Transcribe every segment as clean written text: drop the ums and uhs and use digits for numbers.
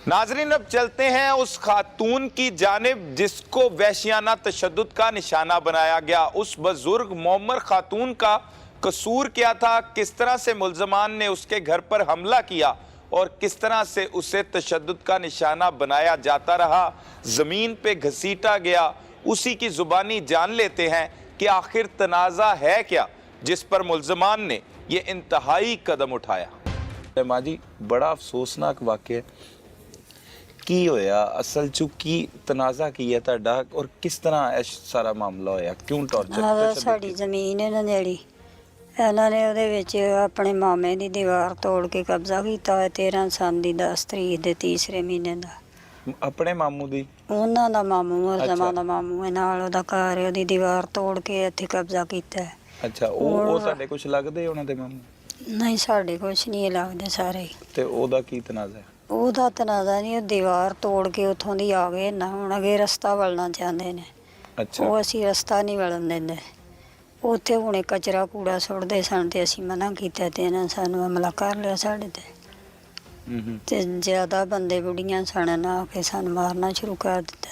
नाजरीन, अब चलते हैं उस खातून की जानिब जिसको वहशियाना तशद्दुद का निशाना बनाया गया। उस बुजुर्ग मोमर खातून का कसूर क्या था, किस तरह से मुल्ज़मान ने उसके घर पर हमला किया और किस तरह से उसे तशद्दुद का निशाना बनाया जाता रहा, ज़मीन पे घसीटा गया, उसी की ज़ुबानी जान लेते हैं कि आखिर तनाज़ा है क्या जिस पर मुल्ज़मान ने ये इंतहाई कदम उठाया। माँ जी, बड़ा अफसोसनाक वाक़या की होया, असल च की तनाज़ा की है तुहाडा और किस तरह सारा मामला होया, क्यों टॉर्चर? साडी ज़मीन है ना जेहड़ी, इन्होंने ਉਹਦੇ ਵਿੱਚ ਆਪਣੇ ਮਾਮੇ ਦੀ ਦੀਵਾਰ ਤੋੜ ਕੇ ਕਬਜ਼ਾ ਕੀਤਾ ਹੈ 13 ਸਾਲ ਦੀ 10 ਤਰੀਕ ਦੇ ਤੀਸਰੇ ਮਹੀਨੇ ਦਾ। ਆਪਣੇ ਮਾਮੂ ਦੀ? ਉਹਨਾਂ ਦਾ ਮਾਮੂ ਮੁਲਜ਼ਮਾਂ ਦਾ ਮਾਮੂ ਹੈ, ਨਾਲ ਉਹਦਾ ਘਰ ਹੈ, ਉਹਦੀ ਦੀਵਾਰ ਤੋੜ ਕੇ ਇੱਥੇ ਕਬਜ਼ਾ ਕੀਤਾ ਹੈ। ਅੱਛਾ, ਉਹ ਸਾਡੇ ਕੁਝ ਲੱਗਦੇ ਉਹਨਾਂ ਦੇ ਮਾਮੂ? ਨਹੀਂ, ਸਾਡੇ ਕੁਛ ਨਹੀਂ ਲੱਗਦੇ ਸਾਰੇ। ਤੇ ਉਹਦਾ ਕੀ ਤਨਾਜ਼ਾ ਹੈ? ਉਹਦਾ ਤਨਾਜ਼ਾ ਨਹੀਂ, ਉਹ ਦੀਵਾਰ ਤੋੜ ਕੇ ਉੱਥੋਂ ਦੀ ਆ ਗਏ ਨਾ, ਹੁਣ ਅੱਗੇ ਰਸਤਾ ਵਲਣਾ ਚਾਹੁੰਦੇ ਨੇ। ਅੱਛਾ, ਉਹ ਅਸੀਂ ਰਸਤਾ ਨਹੀਂ ਵਲਣ ਦਿੰਦੇ। ਉੱਥੇ ਹੁਣੇ ਕਚਰਾ ਕੂੜਾ ਸੁੱਟਦੇ ਸਨ ਤੇ ਅਸੀਂ ਮਨਾ ਕੀਤਾ ਤੇ ਇਹਨਾਂ ਸਾਨੂੰ ਹਮਲਾ ਕਰ ਲਿਆ ਸਾਡੇ ਤੇ। ਤੇ ਜ਼ਿਆਦਾ ਬੰਦੇ ਬੁੜੀਆਂ ਸਨ ਨਾ ਕੇ ਸਾਨੂੰ ਮਾਰਨਾ ਸ਼ੁਰੂ ਕਰ ਦਿੱਤਾ।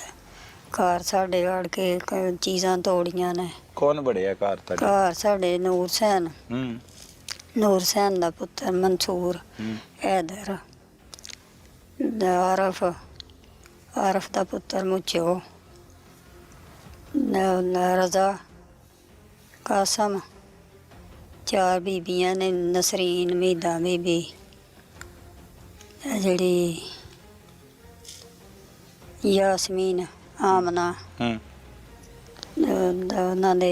ਘਰ ਸਾਡੇ ਵੜ ਕੇ ਚੀਜ਼ਾਂ ਤੋੜੀਆਂ ਨੇ। ਕੌਣ ਬੜਿਆ ਘਰ ਤੁਹਾਡੇ? ਘਰ ਸਾਡੇ ਨੂਰ ਸੈਨ, ਨੂਰ ਸੈਨ ਦਾ ਪੁੱਤਰ ਮਨਸੂਰ, ਹੈਦਰ, ਆਰਫ, ਆਰਫ ਦਾ ਪੁੱਤਰ ਮੁੱਚੋ, ਰਜ਼ਾ, ਕਾਸਮ, 4 ਬੀਬੀਆਂ ਨੇ, ਨਸਰੀਨ, ਮੀਦਾ ਬੀਬੀ, ਜਿਹੜੀ ਯਾਸਮੀਨ, ਆਮਨਾ, ਉਹਨਾਂ ਦੇ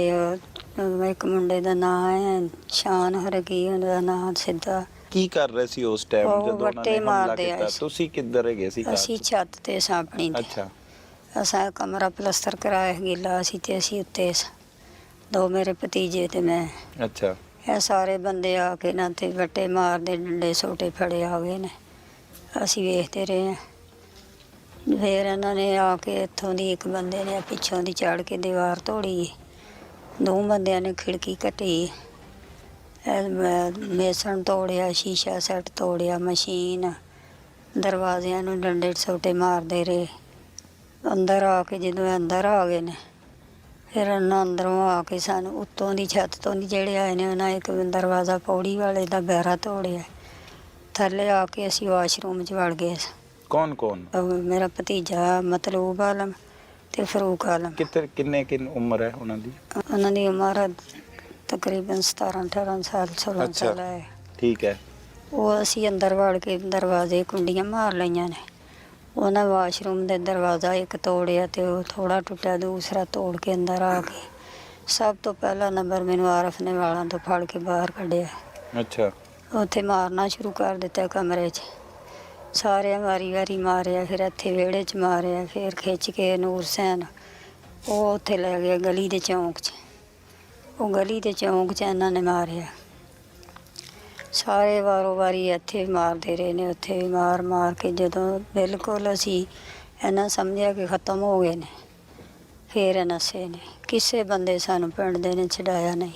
ਇੱਕ ਮੁੰਡੇ ਦਾ ਨਾਂ ਹੈ ਸ਼ਾਨ ਹਰਕੀ, ਉਹਦਾ ਨਾਂ ਸਿੱਧਾ। ਕੀ ਕਰ ਰਹੇ ਸੀ ਉਸ ਟਾਈਮ ਜਦੋਂ ਉਹਨਾਂ ਨੇ ਹਮਲਾ ਕੀਤਾ? ਤੁਸੀਂ ਕਿੱਧਰ ਗਏ ਸੀ? ਅਸੀਂ ਛੱਤ ਤੇ ਸਾਂ ਆਪਣੀ। ਅੱਛਾ, ਅਸਾਂ ਕਮਰਾ ਪਲਸਤਰ ਕਰਾਇਆ ਗਿੱਲਾ ਸੀ ਤੇ ਅਸੀਂ ਉੱਤੇ ਦੋ ਮੇਰੇ ਭਤੀਜੇ ਤੇ ਮੈਂ। ਅੱਛਾ, ਇਹ ਸਾਰੇ ਬੰਦੇ ਆ ਕੇ ਨਾ ਤੇ ਵੱਟੇ ਮਾਰਦੇ, ਡੰਡੇ ਸੋਟੇ ਫੜੇ ਆ ਗਏ ਨੇ। ਅਸੀਂ ਵੇਖਦੇ ਰਹੇ ਹਾਂ। ਫਿਰ ਇਹਨਾਂ ਨੇ ਆ ਕੇ ਇੱਥੋਂ ਦੀ ਇੱਕ ਬੰਦੇ ਨੇ ਪਿੱਛੋਂ ਦੀ ਚੜ੍ਹ ਕੇ ਦੀਵਾਰ ਤੋੜੀ, 2 ਬੰਦਿਆਂ ਨੇ ਖਿੜਕੀ ਕੱਟੀ, ਮੇਸਣ ਤੋੜਿਆ, ਸ਼ੀਸ਼ਾ ਸੈੱਟ ਤੋੜਿਆ, ਮਸ਼ੀਨ, ਦਰਵਾਜ਼ਿਆਂ ਨੂੰ ਡੰਡੇ ਸੋਟੇ ਮਾਰਦੇ ਰਹੇ। ਅੰਦਰ ਆ ਕੇ ਜਦੋਂ ਅੰਦਰ ਆ ਗਏ ਨੇ, ਫਿਰ ਉਹਨਾਂ ਅੰਦਰੋਂ ਆ ਕੇ ਸਾਨੂੰ ਉੱਤੋਂ ਦੀ ਛੱਤ ਤੋਂ ਦੀ ਜਿਹੜੇ ਆਏ ਨੇ, ਉਹਨਾਂ ਇੱਕ ਦਰਵਾਜ਼ਾ ਪੌੜੀ ਵਾਲੇ ਦਾ ਬਹਿਰਾ ਤੋੜਿਆ। ਥੱਲੇ ਆ ਕੇ ਅਸੀਂ ਵਾਸ਼ਰੂਮ 'ਚ ਵੜ ਗਏ। ਕੌਣ ਕੌਣ? ਮੇਰਾ ਭਤੀਜਾ ਮਤਲੂਬ ਆਲਮ ਤੇ ਫਰੂਕ ਆਲਮ। ਕਿੰਨੇ ਉਮਰ ਹੈ ਉਹਨਾਂ ਦੀ? ਉਹਨਾਂ ਦੀ ਉਮਰ ਤਕਰੀਬਨ 17-18 ਸਾਲ, 16 ਸਾਲ ਹੈ। ਠੀਕ ਹੈ। ਉਹ ਅਸੀਂ ਅੰਦਰ ਵੜ ਕੇ ਦਰਵਾਜ਼ੇ ਕੁੰਡੀਆਂ ਮਾਰ ਲਈਆਂ ਨੇ। ਉਹਨਾਂ ਵਾਸ਼ਰੂਮ ਦੇ ਦਰਵਾਜ਼ਾ ਇੱਕ ਤੋੜਿਆ ਤੇ ਉਹ ਥੋੜਾ ਟੁੱਟਿਆ, ਦੂਸਰਾ ਤੋੜ ਕੇ ਅੰਦਰ ਆ ਕੇ ਸਭ ਤੋਂ ਪਹਿਲਾ ਨੰਬਰ ਮੈਨੂੰ ਆਰਫ ਨੇ ਵਾਲਾਂ ਤੋਂ ਫੜ ਕੇ ਬਾਹਰ ਕੱਢਿਆ। ਅੱਛਾ, ਉੱਥੇ ਮਾਰਨਾ ਸ਼ੁਰੂ ਕਰ ਦਿੱਤਾ ਕਮਰੇ 'ਚ। ਸਾਰਿਆਂ ਵਾਰੀ ਵਾਰੀ ਮਾਰਿਆ, ਫਿਰ ਇੱਥੇ ਵਿਹੜੇ 'ਚ ਮਾਰਿਆ, ਫਿਰ ਖਿੱਚ ਕੇ ਨੂਰ ਸੈਨ ਉਹ ਉੱਥੇ ਲੈ ਗਿਆ ਗਲੀ ਦੇ ਚੌਂਕ 'ਚ। ਉਹ ਗਲੀ ਦੇ ਚੌਂਕ 'ਚ ਇਹਨਾਂ ਨੇ ਮਾਰਿਆ। ਸਾਰੇ ਵਾਰੋ ਵਾਰੀ ਇੱਥੇ ਮਾਰਦੇ ਰਹੇ ਨੇ, ਉੱਥੇ ਵੀ ਮਾਰ ਮਾਰ ਕੇ ਜਦੋਂ ਬਿਲਕੁਲ ਅਸੀਂ ਇਹਨਾਂ ਸਮਝਿਆ ਕਿ ਖਤਮ ਹੋ ਗਏ ਨੇ, ਫਿਰ ਨਸੇ ਨੇ। ਕਿਸੇ ਬੰਦੇ ਸਾਨੂੰ ਪਿੰਡ ਦੇ ਨੇ ਛਡਾਇਆ ਨਹੀਂ।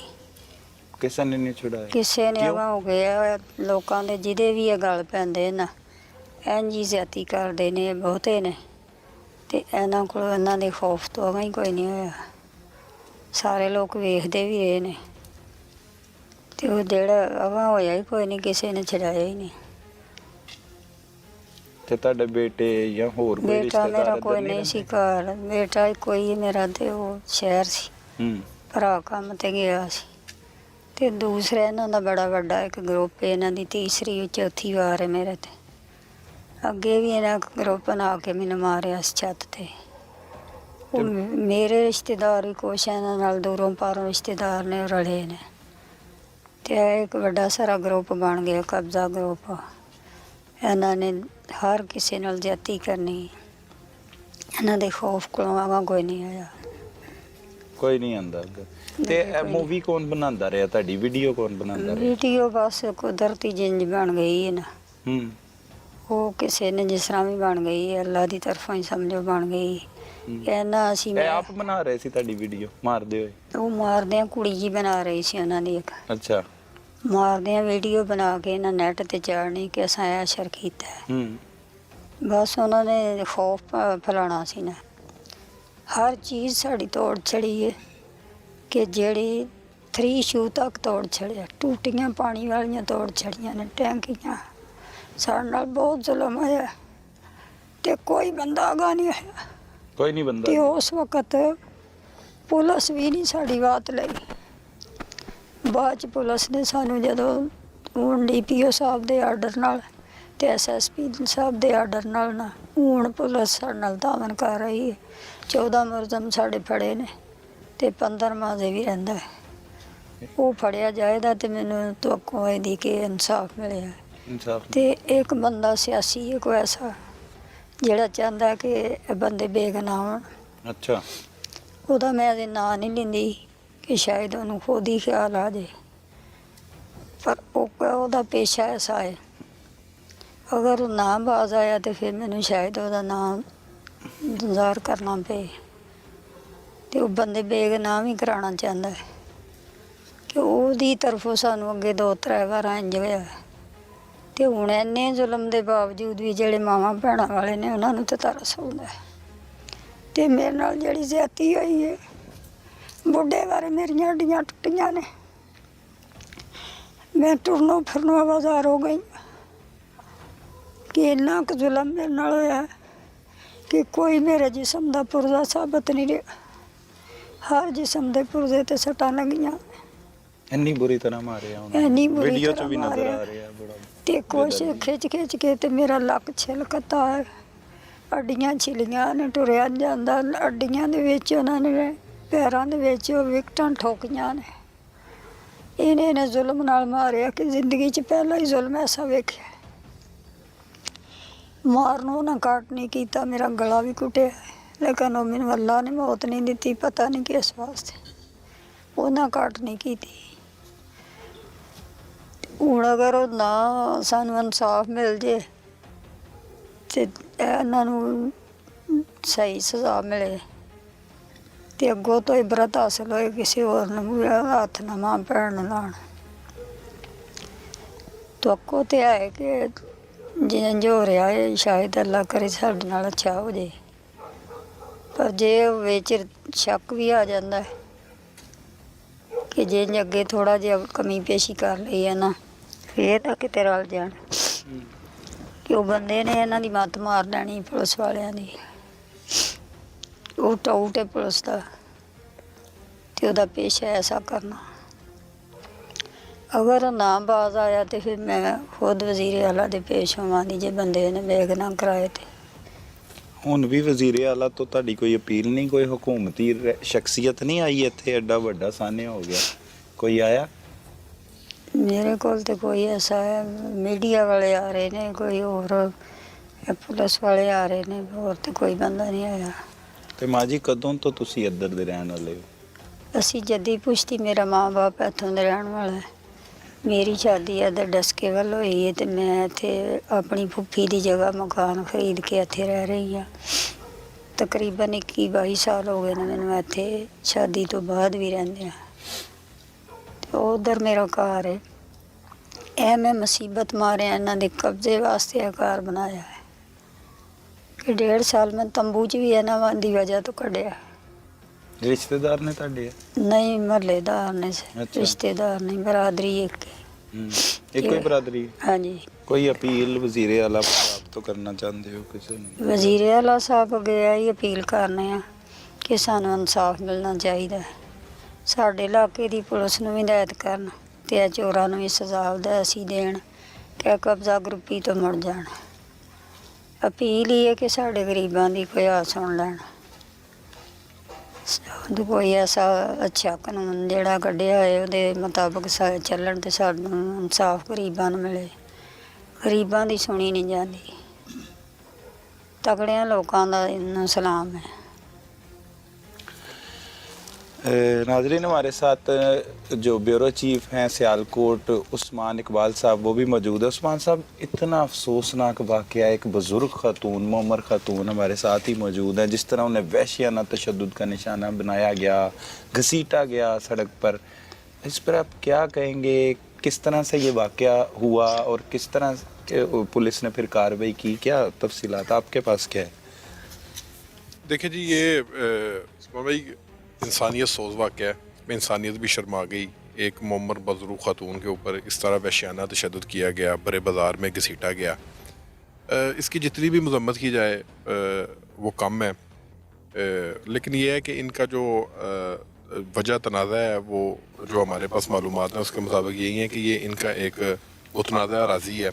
ਕਿਸੇ ਨੇ ਨਹੀਂ ਛੁਡਾਇਆ? ਕਿਸੇ ਨੇ ਅਗਾ ਹੋ ਗਿਆ। ਲੋਕਾਂ ਦੇ ਜਿਹਦੇ ਵੀ ਇਹ ਗੱਲ ਪੈਂਦੇ ਨਾ, ਇੰਝ ਹੀ ਜ਼ਿਆਦਤੀ ਕਰਦੇ ਨੇ ਬਹੁਤੇ ਨੇ, ਤੇ ਇਹਨਾਂ ਕੋਲ ਇਹਨਾਂ ਦੇ ਖੌਫ ਤੋਂ ਅਗਾ ਹੀ ਕੋਈ ਨਹੀਂ ਹੋਇਆ। ਸਾਰੇ ਲੋਕ ਵੇਖਦੇ ਵੀ ਰਹੇ ਨੇ, ਤੇ ਉਹ ਜਿਹੜਾ ਅਗਾ ਹੋਇਆ ਹੀ ਕੋਈ ਨਹੀਂ, ਕਿਸੇ ਨੇ ਛਡਾਇਆ ਹੀ ਨਹੀਂ। ਤੇ ਤੁਹਾਡੇ ਬੇਟੇ ਜਾਂ ਹੋਰ ਕੋਈ ਬੇਟਾ ਮੇਰਾ ਕੋਈ ਨਹੀਂ ਸੀ ਘਰ, ਬੇਟਾ ਕੋਈ ਮੇਰਾ ਤੇ ਉਹ ਸ਼ਹਿਰ ਸੀ, ਭਰਾ ਕੰਮ ਤੇ ਗਿਆ ਸੀ। ਤੇ ਦੂਸਰਾ ਇਹਨਾਂ ਦਾ ਬੜਾ ਵੱਡਾ ਇੱਕ ਗਰੁੱਪ, ਇਹਨਾਂ ਦੀ ਤੀਸਰੀ ਚੌਥੀ ਵਾਰ ਹੈ ਮੇਰੇ ਤੇ। ਅੱਗੇ ਵੀ ਇਹਨਾਂ ਗਰੁੱਪ ਬਣਾ ਕੇ ਮੈਨੂੰ ਮਾਰਿਆ ਇਸ ਛੱਤ ਤੇ। ਉਹ ਮੇਰੇ ਰਿਸ਼ਤੇਦਾਰ ਵੀ ਕੁਛ ਇਹਨਾਂ ਨਾਲ ਦੂਰੋਂ ਪਾਰੋਂ ਰਿਸ਼ਤੇਦਾਰ ਨੇ ਰਲੇ ਨੇ, ਤੇ ਇੱਕ ਵੱਡਾ ਸਾਰਾ ਗਰੁੱਪ ਬਣ ਗਿਆ, ਕਬਜ਼ਾ ਗਰੁੱਪ। ਇਹਨਾਂ ਨੇ ਹਰ ਕਿਸੇ ਨਾਲ ਜ਼ਿਆਦਤੀ ਕਰਨੀ। ਇਹਨਾਂ ਦੇ ਖੌਫ ਕੋਲੋਂ ਆਵਾ ਕੋਈ ਨਹੀਂ ਆਇਆ। ਕੋਈ ਨਹੀਂ ਆਂਦਾ। ਤੇ ਇਹ ਮੂਵੀ ਕੌਣ ਬਣਾਉਂਦਾ ਰਿਹਾ? ਤੁਹਾਡੀ ਵੀਡੀਓ ਕੌਣ ਬਣਾਉਂਦਾ ਰਿਹਾ? ਵੀਡੀਓ ਬਸ ਕੁਦਰਤੀ ਜਿੰਜ ਬਣ ਗਈ ਹੈ ਨਾ। ਉਹ ਕਿਸੇ ਨੇ ਜਿਸ ਤਰ੍ਹਾਂ ਵੀ ਬਣ ਗਈ ਹੈ, ਅੱਲਾ ਦੀ ਤਰਫੋਂ ਹੀ ਸਮਝੋ ਬਣ ਗਈ। ਇਹਨਾਂ ਅਸੀਂ ਆਪ ਬਣਾ ਰਹੇ ਸੀ ਤੁਹਾਡੀ ਵੀਡੀਓ ਮਾਰਦੇ ਹੋਏ? ਉਹ ਮਾਰਦਿਆਂ ਕੁੜੀ ਜੀ ਬਣਾ ਰਹੀ ਸੀ ਉਹਨਾਂ ਦੀ ਇੱਕ। ਅੱਛਾ, ਮਾਰਦਿਆਂ ਵੀਡੀਓ ਬਣਾ ਕੇ ਇਹਨਾਂ ਨੈਟ ਤੇ ਚਾੜਨੀ ਕਿ ਅਸਾਂ ਐਸ਼ਰ ਕੀਤਾ। ਬਸ ਉਹਨਾਂ ਨੇ ਖੌਫ ਫੈਲਾਉਣਾ ਸੀ ਨਾ। ਹਰ ਚੀਜ਼ ਸਾਡੀ ਤੋੜ ਚੜੀ ਹੈ ਕਿ ਜਿਹੜੀ 3 ਸ਼ੂ ਤੱਕ ਤੋੜ ਛੜਿਆ, ਟੂਟੀਆਂ ਪਾਣੀ ਵਾਲੀਆਂ ਤੋੜ ਛੜੀਆਂ ਨੇ, ਟੈਂਕੀਆਂ। ਸਾਡੇ ਨਾਲ ਬਹੁਤ ਜ਼ੁਲਮ ਹੋਇਆ ਤੇ ਕੋਈ ਬੰਦਾ ਆਗਾ ਨਹੀਂ ਹੋਇਆ। ਕੋਈ ਨਹੀਂ ਬੰਦਾ ਤੇ ਉਸ ਵਕਤ ਪੁਲਿਸ ਵੀ ਨਹੀਂ ਸਾਡੀ ਬਾਤ ਲਈ। ਬਾਅਦ ਚ ਪੁਲਿਸ ਨੇ ਸਾਨੂੰ ਜਦੋਂ ਹੁਣ DPO ਸਾਹਿਬ ਦੇ ਆਰਡਰ ਨਾਲ ਤੇ SSP ਸਾਹਿਬ ਦੇ ਆਰਡਰ ਨਾਲ ਨਾ ਹੁਣ ਪੁਲਿਸ ਸਾਡੇ ਨਾਲ ਧਾਵਨ ਕਰ ਰਹੀ ਹੈ। 14 ਮੁਲਜ਼ਮ ਸਾਡੇ ਫੜੇ ਨੇ ਤੇ 15ਵਾਂ ਦੇ ਵੀ ਰਹਿੰਦਾ ਹੈ। ਉਹ ਫੜਿਆ ਜਾਏਗਾ ਤੇ ਮੈਨੂੰ ਤਵੱਕੋ ਹੈ ਦੀ ਕਿ ਇਨਸਾਫ ਮਿਲਿਆ। ਤੇ ਇੱਕ ਬੰਦਾ ਸਿਆਸੀ ਹੈ ਕੋਈ ਐਸਾ ਜਿਹੜਾ ਚਾਹੁੰਦਾ ਕਿ ਇਹ ਬੰਦੇ ਬੇਗੁਨਾਹ ਹੋਣ। ਅੱਛਾ। ਉਹਦਾ ਮੈਂ ਅਜੇ ਨਾਂ ਨਹੀਂ ਲੈਂਦੀ ਕਿ ਸ਼ਾਇਦ ਉਹਨੂੰ ਖੁਦ ਹੀ ਖਿਆਲ ਆ ਜਾਏ, ਪਰ ਉਹਦਾ ਪੇਸ਼ਾ ਐਸਾ ਹੈ। ਅਗਰ ਉਹ ਨਾ ਬਾਜ਼ ਆਇਆ ਤੇ ਫਿਰ ਮੈਨੂੰ ਸ਼ਾਇਦ ਉਹਦਾ ਨਾਮ ਜ਼ਾਹਰ ਕਰਨਾ ਪਏ। ਤੇ ਉਹ ਬੰਦੇ ਬੇਗੁਨਾਹ ਵੀ ਕਰਾਉਣਾ ਚਾਹੁੰਦਾ ਹੈ ਕਿ ਉਹਦੀ ਤਰਫੋਂ ਸਾਨੂੰ ਅੱਗੇ 2-3 ਵਾਰ ਇੰਝ ਹੋਇਆ। ਤੇ ਹੁਣ ਇੰਨੇ ਜ਼ੁਲਮ ਦੇ ਬਾਵਜੂਦ ਵੀ ਜਿਹੜੇ ਮਾਵਾਂ ਭੈਣਾਂ ਵਾਲੇ ਨੇ ਉਹਨਾਂ ਨੂੰ ਤਾਂ ਤਰਸ ਆਉਂਦਾ ਹੈ। ਤੇ ਮੇਰੇ ਨਾਲ ਜਿਹੜੀ ਜ਼ਿਆਦਤੀ ਹੋਈ ਹੈ, ਬੁੱਢੇ ਬਾਰੇ ਮੇਰੀਆਂ ਹੱਡੀਆਂ ਟੁੱਟੀਆਂ ਨੇ, ਮੈਂ ਟੁਰਨੋਂ ਫਿਰਨੋਂ ਆਵਾਜ਼ਾਰ ਹੋ ਗਈ ਕਿ ਇੰਨਾ ਕੁ ਜ਼ੁਲਮ ਮੇਰੇ ਨਾਲ ਹੋਇਆ ਕਿ ਕੋਈ ਮੇਰੇ ਜਿਸਮ ਦਾ ਪੁਰਜ਼ਾ ਸਾਬਤ ਨਹੀਂ ਰਿਹਾ। ਹਰ ਜਿਸਮ ਦੇ ਪੁਰਜ਼ੇ ਤੇ ਸੱਟਾਂ ਲੱਗੀਆਂ। ਇੰਨੀ ਬੁਰੀ ਤਰ੍ਹਾਂ ਮਾਰਿਆ ਉਹਨਾਂ ਇੰਨੀ ਬੁਰੀ ਵੀਡੀਓ 'ਚ ਤਰ੍ਹਾਂ ਵੀ ਨਜ਼ਰ ਮਾਰਿਆ। ਆ ਰਿਹਾ ਬੜਾ। ਤੇ ਕੁਛ ਖਿੱਚ ਕੇ ਤੇ ਮੇਰਾ ਲੱਕ ਛਿਲਕਤਾ ਹੈ, ਅੱਡੀਆਂ ਛਿਲੀਆਂ ਨੇ, ਟੁਰਿਆ ਨੀ ਜਾਂਦਾ। ਅੱਡੀਆਂ ਦੇ ਵਿੱਚ ਉਹਨਾਂ ਨੇ ਪੈਰਾਂ ਦੇ ਵਿੱਚ ਉਹ ਵਿਕਟਾਂ ਠੋਕੀਆਂ ਨੇ। ਇਹਨੇ ਜ਼ੁਲਮ ਨਾਲ ਮਾਰਿਆ ਕਿ ਜ਼ਿੰਦਗੀ 'ਚ ਪਹਿਲਾਂ ਹੀ ਜ਼ੁਲਮ ਐਸਾ ਵੇਖਿਆ। ਮਾਰਨੋਂ ਉਹਨਾਂ ਕੱਟ ਨਹੀਂ ਕੀਤਾ, ਮੇਰਾ ਗਲਾ ਵੀ ਕੁੱਟਿਆ, ਲੇਕਿਨ ਉਹ ਮੈਨੂੰ ਅੱਲਾ ਨੇ ਮੌਤ ਨਹੀਂ ਦਿੱਤੀ, ਪਤਾ ਨਹੀਂ ਕਿਸ ਵਾਸਤੇ। ਉਹਨਾਂ ਕੱਟ ਨਹੀਂ ਕੀਤੀ। ਹੁਣ ਅਗਰ ਉਹ ਨਾ ਸਾਨੂੰ ਇਨਸਾਫ ਮਿਲ ਜੇ ਤੇ ਇਹਨਾਂ ਨੂੰ ਸਹੀ ਸਜ਼ਾ ਮਿਲੇ ਤੇ ਅੱਗੋਂ ਤੋਂ ਇਬਰਤ ਹਾਸਲ ਹੋਏ, ਕਿਸੇ ਹੋਰ ਨੂੰ ਹੱਥ ਨਾ ਮਾਂ ਭੈਣ ਨੂੰ ਲਾਉਣ। ਤਵੱਕੋ ਤੇ ਹੈ ਕਿ ਜਿੰਝ ਹੋ ਰਿਹਾ ਹੈ ਸ਼ਾਇਦ ਅੱਲਾ ਕਰੇ ਸਾਡੇ ਨਾਲ ਅੱਛਾ ਹੋ ਜੇ। ਪਰ ਜੇ ਵਿੱਚ ਸ਼ੱਕ ਵੀ ਆ ਜਾਂਦਾ ਹੈ ਕਿ ਜੇ ਅੱਗੇ ਥੋੜ੍ਹਾ ਜਿਹਾ ਕਮੀ ਪੇਸ਼ੀ ਕਰ ਲਈ ਹੈ ਨਾ, ਫਿਰ ਤਾਂ ਕਿਤੇ ਰਲ ਜਾਣ ਕਿ ਉਹ ਬੰਦੇ ਨੇ ਇਹਨਾਂ ਦੀ ਮੱਤ ਮਾਰ ਲੈਣੀ ਪੁਲਿਸ ਵਾਲਿਆਂ ਦੀ। ਉਹ ਟਾਊਟ ਹੈ ਪੁਲਿਸ ਦਾ ਤੇ ਉਹਦਾ ਪੇਸ਼ਾ ਐਸਾ ਕਰਨਾ। ਅਗਰ ਨਾ ਬਾਜ਼ ਆਇਆ ਤੇ ਫਿਰ ਮੈਂ ਖੁਦ ਵਜ਼ੀਰ ਆਲਾ ਦੇ ਪੇਸ਼ ਹੋਵਾਂਗੀ ਜੇ ਬੰਦੇ ਨੇ ਬੇਗੁਨਾਹ ਕਰਾਏ ਤੇ। ਹੁਣ ਵੀ ਵਜ਼ੀਰ ਆਲਾ ਤੋਂ ਤੁਹਾਡੀ ਕੋਈ ਅਪੀਲ ਨਹੀਂ, ਕੋਈ ਹਕੂਮਤੀ ਸ਼ਖਸੀਅਤ ਨਹੀਂ ਆਈ ਇੱਥੇ? ਐਡਾ ਵੱਡਾ ਸਾਨਿਆ ਹੋ ਗਿਆ, ਕੋਈ ਆਇਆ? ਮੇਰੇ ਕੋਲ ਤੇ ਕੋਈ ਐਸਾ ਹੈ, ਮੀਡੀਆ ਵਾਲੇ ਆ ਰਹੇ ਨੇ, ਕੋਈ ਹੋਰ ਪੁਲਿਸ ਵਾਲੇ ਆ ਰਹੇ ਨੇ, ਹੋਰ ਤੇ ਕੋਈ ਬੰਦਾ ਨਹੀਂ ਆਇਆ। ਤੇ ਮਾਂ ਜੀ ਕਦੋਂ ਤੋਂ ਤੁਸੀਂ ਇੱਧਰ ਦੇ ਰਹਿਣ ਵਾਲੇ ਹੋ? ਅਸੀਂ ਜੱਦੀ ਪੁਸ਼ਤੀ, ਮੇਰਾ ਮਾਂ ਬਾਪ ਇੱਥੋਂ ਦੇ ਰਹਿਣ ਵਾਲਾ ਹੈ। ਮੇਰੀ ਸ਼ਾਦੀ ਇੱਧਰ ਡਸਕੇ ਵੱਲ ਹੋਈ ਹੈ ਤੇ ਮੈਂ ਇੱਥੇ ਆਪਣੀ ਫੁੱਫੀ ਦੀ ਜਗ੍ਹਾ ਮਕਾਨ ਖਰੀਦ ਕੇ ਇੱਥੇ ਰਹਿ ਰਹੀ ਹਾਂ। ਤਕਰੀਬਨ 21-22 ਸਾਲ ਹੋ ਗਏ ਨੇ ਮੈਨੂੰ ਇੱਥੇ, ਸ਼ਾਦੀ ਤੋਂ ਬਾਅਦ ਵੀ ਰਹਿੰਦੇ ਹਾਂ। ਤੇ ਉੱਧਰ ਮੇਰਾ ਘਰ ਹੈ। ਇਹ ਮੈਂ ਮੁਸੀਬਤ ਮਾਰਿਆ ਇਹਨਾਂ ਦੇ ਕਬਜ਼ੇ ਵਾਸਤੇ ਇਹ ਘਰ ਬਣਾਇਆ ਹੈ ਕਿ 1.5 ਸਾਲ ਮੈਂ ਤੰਬੂ 'ਚ ਵੀ ਇਹਨਾਂ ਦੀ ਵਜ੍ਹਾ ਤੋਂ ਕੱਢਿਆ। ਰਿਸ਼ਤੇਦਾਰ ਨੇ ਤੁਹਾਡੇ? ਨਹੀਂ, ਮਹੱਲੇਦਾਰ ਨੇ, ਰਿਸ਼ਤੇਦਾਰ ਨਹੀਂ, ਬਰਾਦਰੀ ਇੱਕ ਇੱਕੋ ਹੀ ਬਰਾਦਰੀ? ਹਾਂਜੀ। ਕੋਈ ਅਪੀਲ ਵਜ਼ੀਰ ਆਲਾ ਸਾਹਿਬ ਤੋਂ ਕਰਨਾ ਚਾਹੁੰਦੇ ਹੋ ਕਿਸੇ ਨੂੰ? ਵਜ਼ੀਰ ਆਲਾ ਸਾਹਿਬ ਅੱਗੇ ਆਹੀ ਅਪੀਲ ਕਰਨੇ ਆ ਕਿ ਸਾਨੂੰ ਇਨਸਾਫ ਮਿਲਣਾ ਚਾਹੀਦਾ। ਸਾਡੇ ਇਲਾਕੇ ਦੀ ਪੁਲਿਸ ਨੂੰ ਵੀ ਹਦਾਇਤ ਕਰਨ ਤੇ ਇਹ ਚੋਰਾਂ ਨੂੰ ਵੀ ਸਜ਼ਾ ਅਸੀਂ ਦੇਣ ਕਿ ਕਬਜ਼ਾ ਗਰੁੱਪੀ ਤੋਂ ਮੁੜ ਜਾਣ। ਅਪੀਲ ਹੀ ਹੈ ਕਿ ਸਾਡੇ ਗਰੀਬਾਂ ਦੀ ਕੋਈ ਆ ਸੁਣ ਲੈਣ। ਕੋਈ ਐਸਾ ਅੱਛਾ ਕਾਨੂੰਨ ਜਿਹੜਾ ਕੱਢਿਆ ਹੈ ਉਹਦੇ ਮੁਤਾਬਕ ਚੱਲਣ ਤੇ ਸਾਨੂੰ ਇਨਸਾਫ ਗਰੀਬਾਂ ਨੂੰ ਮਿਲੇ। ਗਰੀਬਾਂ ਦੀ ਸੁਣੀ ਨਹੀਂ ਜਾਂਦੀ। ਤਗੜਿਆਂ ਲੋਕਾਂ ਦਾ ਇਹਨੂੰ ਸਲਾਮ ਹੈ। नाजरीन, हमारे साथ जो ब्यूरो चीफ हैं सियालकोट उस्मान इकबाल साहब वो भी मौजूद है। उस्मान साहब, इतना अफसोसनाक वाक़या, एक बुज़ुर्ग ख़ातून, मोमर ख़ातून हमारे साथ ही मौजूद हैं, जिस तरह उन्हें वहशियाना तशद्दुद का निशाना बनाया गया, घसीटा गया सड़क पर, इस पर आप क्या कहेंगे? किस तरह से ये वाकया हुआ और किस तरह के पुलिस ने फिर कार्रवाई की, क्या तफसीलात आपके पास क्या है? देखिए जी, ये भाई इंसानियत सोज वाक़या है। इसमें इंसानियत भी शर्मा गई। एक मुअम्मर बज़रू ख़ातून के ऊपर इस तरह वहशियाना तशद्दुद किया गया, बड़े बाज़ार में घसीटा गया। इसकी जितनी भी मज़म्मत की जाए वो कम है। लेकिन ये है कि इनका जो वजह तनाज़ा है वो जो हमारे पास मालूमात हैं उसके मुताबिक यही है कि ये इनका एक मुतनाज़ा अराज़ी है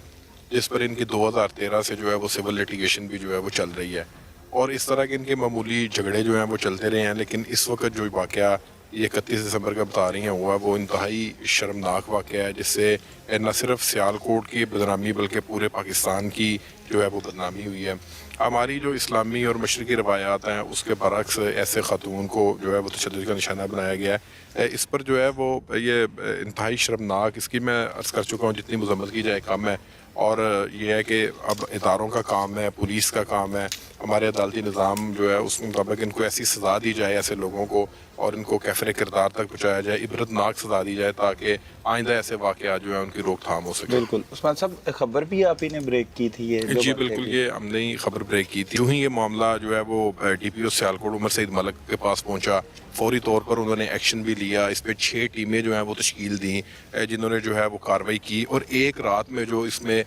जिस पर इनकी 2013 से जो है वो सिविल लिटिगेशन भी जो है वो चल रही है, और इस तरह के इनके मामूली झगड़े जो हैं वो चलते रहे हैं। लेकिन इस वक्त जो वाक़या ये 31 दिसंबर का बता रही हैं हुआ, वो इंतहाई शर्मनाक वाक़या है जिससे न सिर्फ सियालकोट की बदनामी बल्कि पूरे पाकिस्तान की जो है वो बदनामी हुई है। हमारी जो इस्लामी और मशरक़ी रवायात हैं उसके बरक्स ऐसे ख़ातून को जो है वो तशद्दुद का निशाना बनाया गया है। इस पर जो है वो ये इंतहाई शर्मनाक, इसकी मैं अर्ज़ कर चुका हूँ, जितनी मज़म्मत की जाए कम है। और ये है कि अब इदारों का काम है, पुलिस का काम है, हमारे अदालती निज़ाम जो है उसके मुताबिक इनको ऐसी सज़ा दी जाए ऐसे लोगों को, और इनको कैफ़रे किरदार तक पहुँचाया जाए, इबरतनाक सज़ा दी जाए ताकि आइंदा ऐसे वाक़यात जो है उनकी रोकथाम हो सके। बिल्कुल उस्मान साहब, खबर भी आप ही ने ब्रेक की थी ये? जी बिल्कुल, ये हमने ही खबर ब्रेक की थी। यूँ ही ये मामला जो है वो DPO सियालकोट उमर सईद मलिक के पास पहुंचा। फौरी तौर पर उन्होंने एक्शन भी लिया। इस पर 6 टीमें जो हैं वो तश्कील दी जिन्होंने जो है वो कार्रवाई की, और एक रात में जो इसमें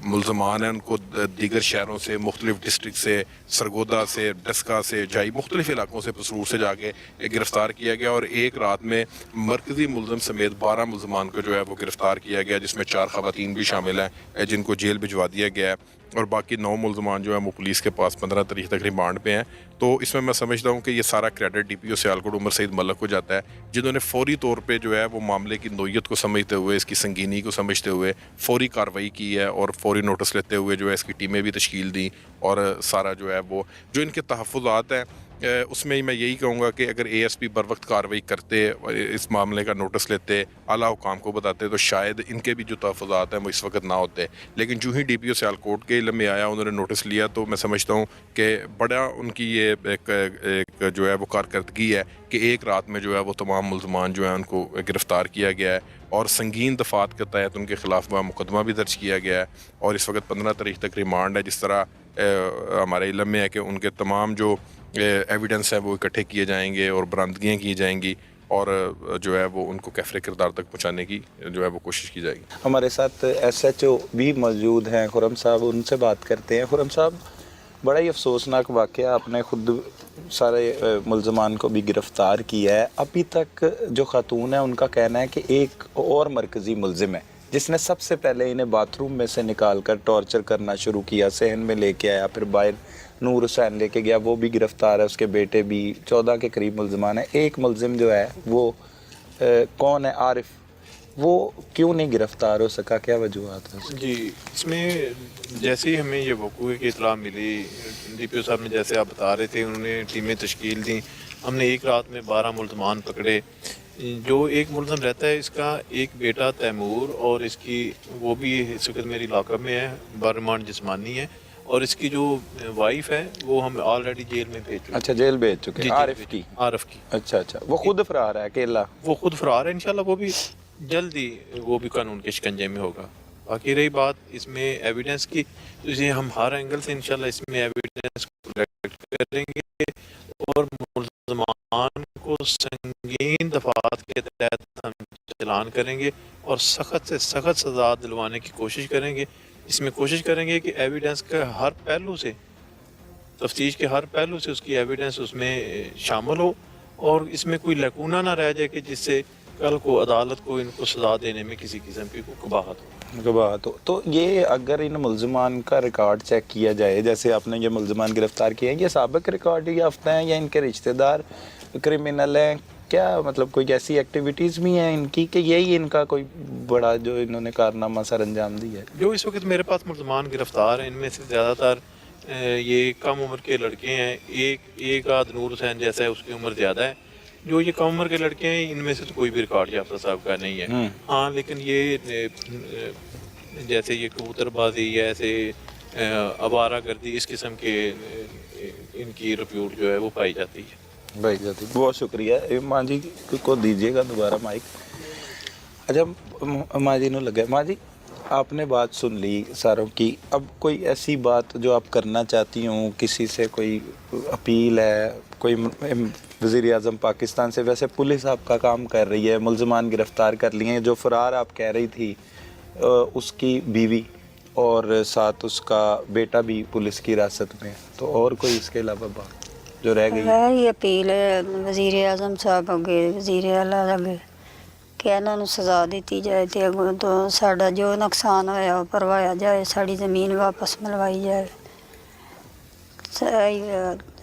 मुल्ज़मान हैं उनको दीगर शहरों से, मुख्तलिफ डिस्ट्रिक्ट से, सरगोदा से, डस्का से, जाई मुख्तलिफ इलाकों से, पसरूर से जाके गिरफ़्तार किया गया। और एक रात में मरकज़ी मुलज़म समेत 12 मुल्ज़मान को जो है वो गिरफ़्तार किया गया, जिसमें 4 ख़वातीन भी शामिल हैं जिनको जेल भिजवा दिया गया है, और बाकी 9 मुल्ज़मान जो हैं वो पुलिस के पास 15 तारीख तक रिमांड पे हैं। तो इसमें मैं समझता हूँ कि ये सारा क्रेडिट DPO सियालकोट उमर सईद मलिक को जाता है, जिन्होंने फौरी तौर पे जो है वो मामले की नोयत को समझते हुए, इसकी संगीनी को समझते हुए फौरी कार्रवाई की है, और फौरी नोटिस लेते हुए जो है इसकी टीमें भी तश्कील दी, और सारा जो है वो जो इनके तहफ़्फ़ुज़ात हैं उसमें मैं यही कहूँगा कि अगर ASP बर वक्त कार्रवाई करते, इस मामले का नोटिस लेते, आला हुकाम को बताते, तो शायद इनके भी जो तहफ़्फ़ुज़ात हैं वो इस वक्त ना होते। लेकिन जो ही DPO सियालकोट के इल्म में आया, उन्होंने नोटिस लिया, तो मैं समझता हूँ कि बड़ा उनकी ये एक जो है वो कारकर्दगी है कि एक रात में जो है वो तमाम मुल्ज़मान जो हैं उनको गिरफ़्तार किया गया है, और संगीन दफ़ात के तहत उनके ख़िलाफ़ मुकदमा भी दर्ज किया गया है, और इस वक्त 15 तारीख तक रिमांड है। जिस तरह हमारे इल्म में है कि उनके तमाम जो एविडेंस है वो इकट्ठे किए जाएंगे और बरामदगियाँ की जाएंगी, और जो है वो उनको कैफ़रे किरदार तक पहुँचाने की जो है वो कोशिश की जाएगी। हमारे साथ SHO भी मौजूद हैं, खुरम साहब, उनसे बात करते हैं। खुरम साहब, बड़ा ही अफसोसनाक वाक़या, आपने खुद सारे मुल्ज़मान को भी गिरफ़्तार किया है। अभी तक जो ख़ातून है उनका कहना है कि एक और मरकज़ी मुल्ज़िम है जिसने सबसे पहले इन्हें बाथरूम में से निकाल कर टॉर्चर करना शुरू किया, सहन में लेके आया, फिर बाहर नूर हुसैन लेके गया, वो भी गिरफ़्तार है, उसके बेटे भी, 14 के करीब मुल्ज़मान है। एक मुल्ज़िम जो है वो कौन है, आरिफ, वो क्यों नहीं गिरफ़्तार हो सका, क्या वजूहत है? जी, इसमें जैसे ही हमें ये वक़ूए की इत्तला मिली, DPO साहब ने जैसे आप बता रहे थे, उन्होंने टीमें तश्कील दी। हमने एक रात में 12 मुल्ज़मान पकड़े। जो एक मुल्ज़म रहता है, इसका एक बेटा तैमूर, और इसकी वो भी इस वक्त मेरी लाकअप में है, बर्मान जिस्मानी है, और इसकी जो वाइफ है वो हम ऑलरेडी जेल में भेज चुके हैं। अच्छा, जेल भेज चुके हैं आरिफ की? आरिफ की। अच्छा, वो खुद फरार है अकेला? वो खुद फरार है, इंशाल्लाह वो भी जल्दी वो भी कानून के शिकंजे में होगा। बाकी रही बात इसमें एविडेंस की, तो इसे हम हर एंगल से इंशाल्लाह इसमें एविडेंस कलेक्ट करेंगे, और मुल्ज़मान को संगीन दफ़ात के तहत हम चलान करेंगे, और सख्त से सख्त सज़ा दिलवाने की कोशिश करेंगे। इसमें कोशिश करेंगे कि एविडेंस का हर पहलू से, तफ्तीश के हर पहलू से उसकी एविडेंस उसमें शामिल हो, और इसमें कोई लकूना ना रह जाए कि जिससे कल को अदालत को इनको सज़ा देने में किसी किस्म की कबाहत हो। तो ये अगर इन मुल्ज़मान का रिकॉर्ड चेक किया जाए, जैसे आपने ये मुल्ज़मान गिरफ़्तार किए हैं, ये साबिक रिकॉर्ड याफ्ता हैं या इनके रिश्तेदार क्रिमिनल हैं? क्या मतलब कोई ऐसी एक्टिविटीज़ भी हैं इनकी कि यही इनका कोई बड़ा जो इन्होंने कारनामा सर अंजाम दिया है? जो इस वक्त मेरे पास मुल्ज़मान गिरफ़्तार हैं, इनमें से ज़्यादातर ये कम उम्र के लड़के हैं। एक आध नूर हुसैन जैसा है, उसकी उम्र ज़्यादा है। जो ये कम उम्र के लड़के हैं, इनमें से तो कोई भी रिकॉर्ड याफ्ता साहब का नहीं है। हाँ, लेकिन ये जैसे ये कबूतरबाजी या ऐसे आवारा गर्दी, इस किस्म के इनकी रिपोर्ट जो है वो पाई जाती है। बहुत शुक्रिया। ईमान जी को दीजिएगा दोबारा माइक। अच्छा माँ जी ने लगे, माँ जी आपने बात सुन ली सारों की, अब कोई ऐसी बात जो आप करना चाहती हूँ, किसी से कोई अपील है, कोई वज़ीर आज़म पाकिस्तान से, वैसे पुलिस आपका काम कर रही है, मुल्ज़मान गिरफ़्तार कर लिए हैं, जो फ़रार आप कह रही थी उसकी बीवी और साथ उसका बेटा भी पुलिस की हिरासत में, तो और कोई इसके अलावा बात जो रह गई? ये अपील है वज़ीर आज़म साहब अगे, वज़ीर आला अगे कि इन्हां नूं सज़ा दी जाए ते अगों तो साडा जो नुकसान होया वो भरवाया जाए, साड़ी ज़मीन वापस मिलवाई जाए।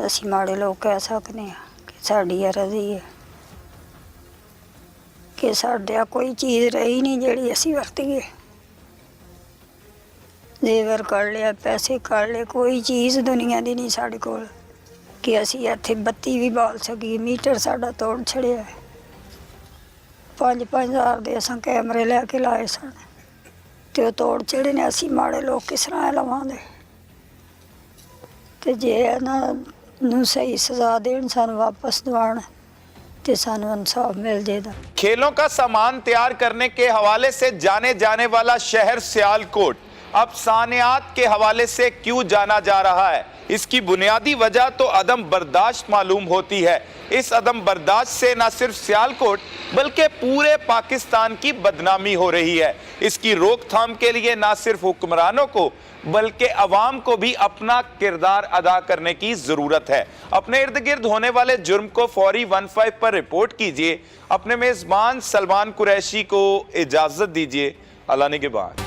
असीं माड़े लोग कह सकते हैं कि साडी अर्ज़ी है कि साडे कोई चीज़ रही नहीं जिहड़ी असीं वरतीए। जेवर कर लिया, पैसे कर ले, कोई चीज़ दुनिया दी नहीं साडे कोल कि असीं इत्थे बत्ती भी बाल सकीए। मीटर साडा तोड़ छड़िया है। 5-5 हज़ार दे असां कैमरे लैके लाए सन ते ओह तोड़ चढ़े ने, असीं माड़े लोग किस तरह लवांगे? ते जे इन्हां नूं सही सज़ा देण, सानूं वापस दिवाण ते सानूं इंसाफ मिल जाएगा। खेलों का सामान तैयार करने के हवाले से जाने जाने वाला शहर सियालकोट अब सानियात के हवाले से क्यों जाना जा रहा है? इसकी बुनियादी वजह तो अदम बर्दाश्त मालूम होती है। इस अदम बर्दाश्त से न सिर्फ सियालकोट बल्कि पूरे पाकिस्तान की बदनामी हो रही है। इसकी रोकथाम के लिए न सिर्फ हुक्मरानों को बल्कि अवाम को भी अपना किरदार अदा करने की जरूरत है। अपने इर्द गिर्द होने वाले जुर्म को फौरी 15 पर रिपोर्ट कीजिए। अपने मेजबान सलमान कुरैशी को इजाजत दीजिए। अल्लाह निगहबान।